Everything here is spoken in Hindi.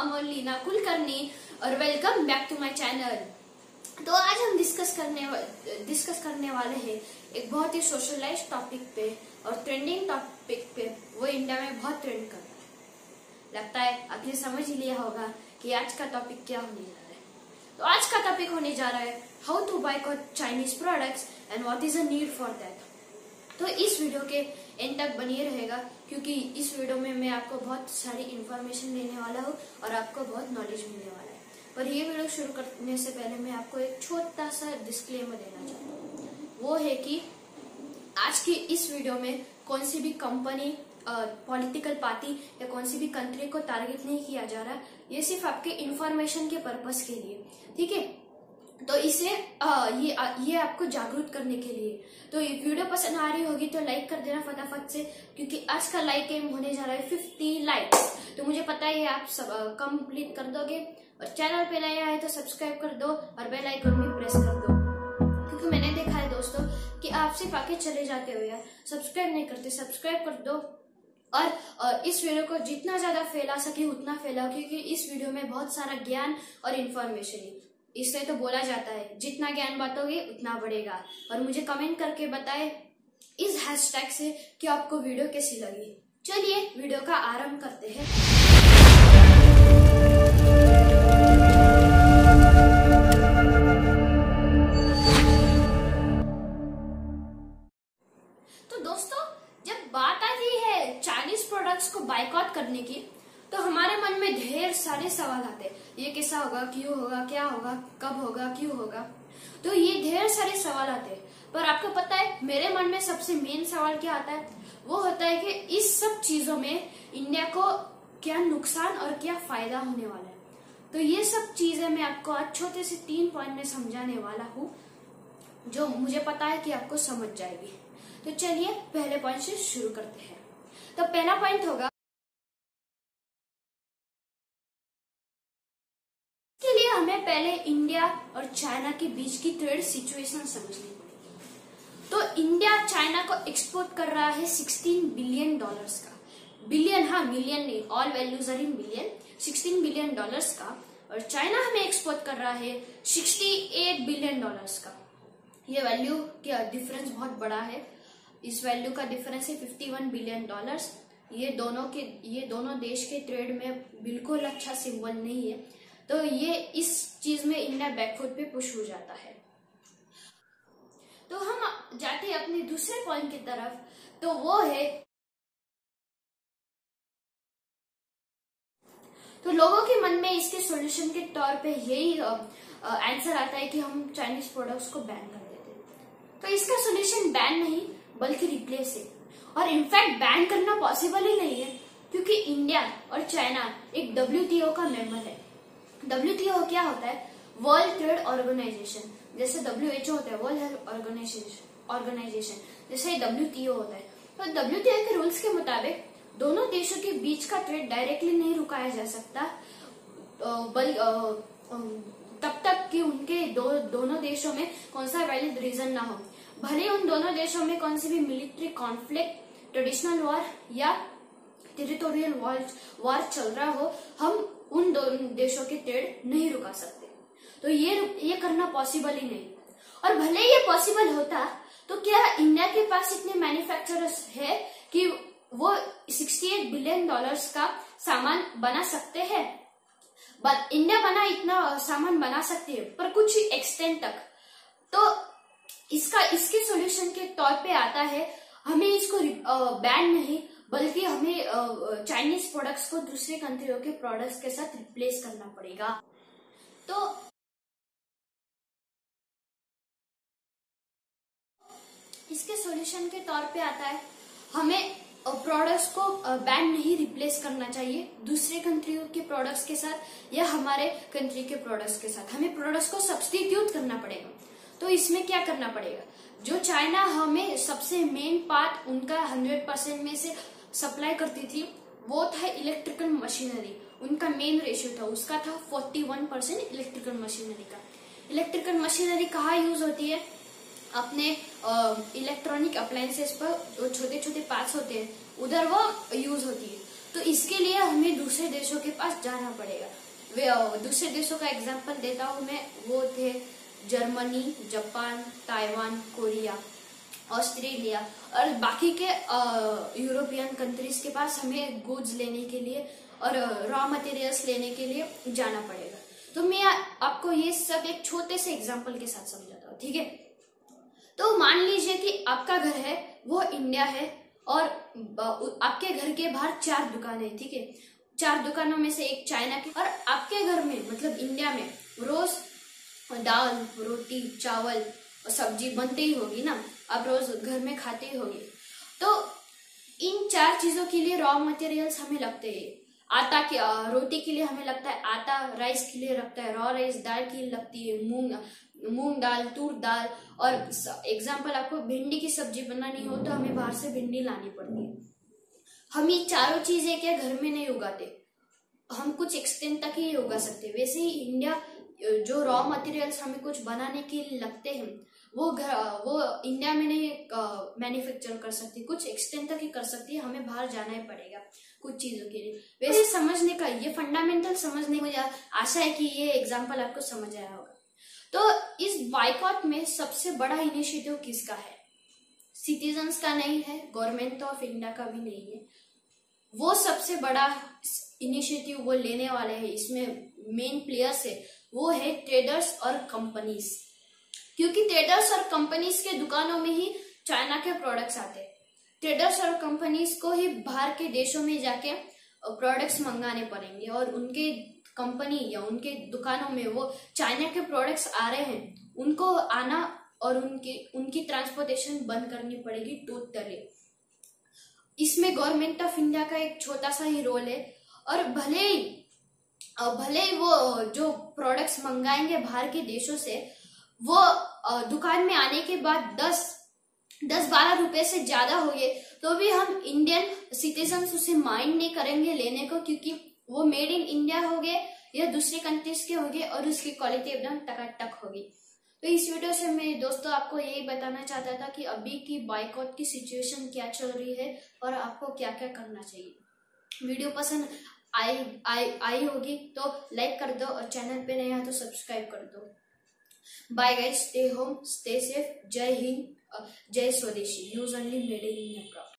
अमोलिना कुलकर्णी और welcome back to my channel. तो आज हम डिस्कस करने वाले हैं एक बहुत ही सोशलाइज्ड टॉपिक पे और ट्रेंडिंग टॉपिक पे। वो इंडिया में बहुत ट्रेंड कर रहा है। लगता है आपने समझ ही लिया होगा कि आज का टॉपिक क्या होने जा रहा है। तो आज का टॉपिक होने जा रहा है how to boycott Chinese products and what is a need for that. तो इस वीडियो के एंड तक बनिए रहेगा क्योंकि इस वीडियो में मैं आपको बहुत सारी इन्फॉर्मेशन देने वाला हूँ और आपको बहुत नॉलेज मिलने वाला है। पर ये वीडियो शुरू करने से पहले मैं आपको एक छोटा सा डिस्क्लेमर देना चाहता हूँ। वो है कि आज की इस वीडियो में कौन सी भी कंपनी, पॉलिटिकल पार्टी या कौन सी भी कंट्री को टारगेट नहीं किया जा रहा। ये सिर्फ आपके इन्फॉर्मेशन के पर्पस के लिए, ठीक है। तो इसे ये आपको जागरूक करने के लिए। तो ये वीडियो पसंद आ रही होगी तो लाइक कर देना फटाफट से, क्योंकि आज का लाइक एम होने जा रहा है 50 लाइक्स। तो मुझे पता है आप सब कंप्लीट कर दोगे। और चैनल पे नया है तो सब्सक्राइब कर दो और बेल आइकन भी प्रेस कर दो, क्योंकि मैंने देखा है दोस्तों कि आप सिर्फ आके चले जाते हो यार, सब्सक्राइब नहीं करते। सब्सक्राइब कर दो और इस वीडियो को जितना ज्यादा फैला सके उतना फैलाओ, क्योंकि इस वीडियो में बहुत सारा ज्ञान और इन्फॉर्मेशन है। इसलिए तो बोला जाता है जितना ज्ञान बांटोगे उतना बढ़ेगा। और मुझे कमेंट करके बताएं इस हैशटैग से कि आपको वीडियो कैसी लगी। चलिए वीडियो का आरंभ करते हैं। तो दोस्तों, जब बात आती है चाइनीज प्रोडक्ट्स को बायकॉट करने की, तो हमारे मन में ढेर सारे सवाल आते हैं। ये कैसा होगा, क्यों होगा, क्या होगा, कब होगा, क्यों होगा। तो ये ढेर सारे सवाल आते हैं। पर आपको पता है मेरे मन में सबसे मेन सवाल क्या आता है? वो होता है कि इस सब चीजों में इंडिया को क्या नुकसान और क्या फायदा होने वाला है। तो ये सब चीजें मैं आपको आज छोटे से 3 पॉइंट में समझाने वाला हूँ, जो मुझे पता है कि आपको समझ जाएगी। तो चलिए पहले पॉइंट से शुरू करते हैं। तो पहला पॉइंट होगा, हमें पहले इंडिया और चाइना के बीच की ट्रेड सिचुएशन समझनी पड़ेगी। तो इंडिया चाइना को एक्सपोर्ट कर रहा है 16 बिलियन डॉलर्स का। बिलियन, हाँ, मिलियन नहीं, all values are in billion. 16 billion dollars का। और चाइना हमें एक्सपोर्ट कर रहा है 68 बिलियन डॉलर्स का। ये वैल्यू का डिफरेंस बहुत बड़ा है। इस वैल्यू का डिफरेंस है 51 बिलियन डॉलर्स। ये दोनों देश के ट्रेड में बिल्कुल अच्छा सिंबल नहीं है। तो ये इस चीज में इंडिया बैकफुट पे पुश हो जाता है। तो हम जाते हैं अपने दूसरे पॉइंट की तरफ। तो वो है, तो लोगों के मन में इसके सॉल्यूशन के तौर पे यही आंसर आता है कि हम चाइनीज प्रोडक्ट्स को बैन कर देते हैं। तो इसका सॉल्यूशन बैन नहीं बल्कि रिप्लेस है। और इनफैक्ट बैन करना पॉसिबल ही नहीं है, क्योंकि इंडिया और चाइना एक WTO का मेंबर है। WTO क्या होता है? World trade organization. जैसे WHO होता है वर्ल्ड हेल्थ ऑर्गेनाइजेशन, जैसे WTO होता है। तो WTO के रूल्स के मुताबिक दोनों देशों के बीच का ट्रेड डायरेक्टली नहीं रुकाया जा सकता, तब तक कि उनके दोनों देशों में कौन सा वैलिड रीजन ना हो। भले उन दोनों देशों में कौन सी भी मिलिट्री कॉन्फ्लिक्ट, ट्रेडिशनल वॉर या टेरिटोरियल वॉर चल रहा हो, हम उन दोनों देशों के ट्रेड नहीं रुका सकते। तो ये करना पॉसिबल ही नहीं। और भले ये पॉसिबल होता तो क्या इंडिया के पास इतने मैन्युफैक्चरर्स है कि वो 68 बिलियन डॉलर्स का सामान बना सकते हैं? इंडिया इतना सामान बना सकती है, पर कुछ एक्सटेंट तक। तो इसके सॉल्यूशन के तौर पे आता है, हमें इसको बैन नहीं बल्कि हमें चाइनीज प्रोडक्ट्स को दूसरे कंट्रियों के प्रोडक्ट्स के साथ रिप्लेस करना पड़ेगा। तो इसके सॉल्यूशन के तौर पे आता है, हमें प्रोडक्ट्स को बैन नहीं रिप्लेस करना चाहिए दूसरे कंट्रियों के प्रोडक्ट्स के साथ या हमारे कंट्री के प्रोडक्ट्स के साथ। हमें प्रोडक्ट्स को सब्स्टिट्यूट करना पड़ेगा। तो इसमें क्या करना पड़ेगा? जो चाइना हमें सबसे मेन पार्ट उनका 100% में से सप्लाई करती थी, वो था इलेक्ट्रिकल मशीनरी। उनका मेन रेशियो था, उसका था 41% इलेक्ट्रिकल मशीनरी का। इलेक्ट्रिकल मशीनरी कहाँ यूज होती है? अपने इलेक्ट्रॉनिक अप्लायंसेस पर जो छोटे छोटे पार्ट्स होते हैं उधर वो यूज होती है। तो इसके लिए हमें दूसरे देशों के पास जाना पड़ेगा। वे दूसरे देशों का एग्जाम्पल देता हूँ मैं, वो थे Germany, Japan, Taiwan, Korea, Australia और बाकी के यूरोपियन कंट्रीज के पास हमें गुड्स लेने के लिए और रॉ मटेरियल्स लेने के लिए जाना पड़ेगा। तो मैं आपको ये सब एक छोटे से एग्जाम्पल के साथ समझाता हूँ, ठीक है। तो मान लीजिए कि आपका घर है वो इंडिया है और आपके घर के बाहर 4 दुकानें हैं, ठीक है। 4 दुकानों में से एक चाइना की, और आपके घर में मतलब इंडिया में रोज दाल, रोटी, चावल और सब्जी बनती ही होगी ना, आप रोज घर में खाते ही होगी। तो इन 4 चीजों के लिए रॉ मटेरियल्स हमें लगते हैं। आटा की रोटी के लिए हमें लगता है आटा, राइस के लिए लगता है रॉ राइस, दाल की लगती है मूंग दाल, तूर दाल, और एग्जाम्पल आपको भिंडी की सब्जी बनानी हो तो हमें बाहर से भिंडी लानी पड़ती है। हम ये चारों चीजें क्या घर में नहीं उगाते, हम कुछ एक्सटेंट तक ही उगा सकते हैं। वैसे ही इंडिया जो रॉ मटेरियल्स हमें कुछ बनाने के लिए लगते हैं वो इंडिया में नहीं मैन्युफैक्चर कर सकती, कुछ एक्सटेंट तक ही कर सकती है, हमें बाहर जाना ही पड़ेगा कुछ चीजों के लिए। वैसे समझने का ये फंडामेंटल समझने, मुझे आशा है कि ये एग्जाम्पल आपको समझ आया होगा। तो इस बाइकॉट में सबसे बड़ा इनिशिएटिव किसका है? सिटीजन्स का नहीं है, गवर्नमेंट ऑफ इंडिया का भी नहीं है। वो सबसे बड़ा इनिशिएटिव वो लेने वाले हैं, इसमें मेन प्लेयर्स है वो है ट्रेडर्स और कंपनीज, क्योंकि ट्रेडर्स और कंपनीज के दुकानों में ही चाइना के प्रोडक्ट्स आते हैं। ट्रेडर्स और कंपनीज को ही बाहर के देशों में जाके प्रोडक्ट्स मंगाने पड़ेंगे और उनके कंपनी या उनके दुकानों में वो चाइना के प्रोडक्ट्स आ रहे हैं, उनको आना और उनकी ट्रांसपोर्टेशन बंद करनी पड़ेगी टोटली। इसमें गवर्नमेंट ऑफ इंडिया का एक छोटा सा ही रोल है। और भले ही वो जो प्रोडक्ट्स मंगाएंगे बाहर के देशों से, वो दुकान में आने के बाद 10-12 रुपए से ज्यादा हो गए तो भी हम इंडियन सिटीजन्स उसे माइंड नहीं करेंगे लेने को, क्योंकि वो मेड इन इंडिया हो गए या दूसरे कंट्रीज के हो गए और उसकी क्वालिटी एकदम टकाटक होगी। तो इस वीडियो से मैं दोस्तों आपको यही बताना चाहता था कि अभी की बाइकआउट की सिचुएशन क्या चल रही है और आपको क्या क्या करना चाहिए। वीडियो पसंद आई होगी तो लाइक कर दो और चैनल पे नया तो सब्सक्राइब कर दो। Bye guys, stay home, stay safe, जय हिंद, जय स्वदेशी, use only made in India.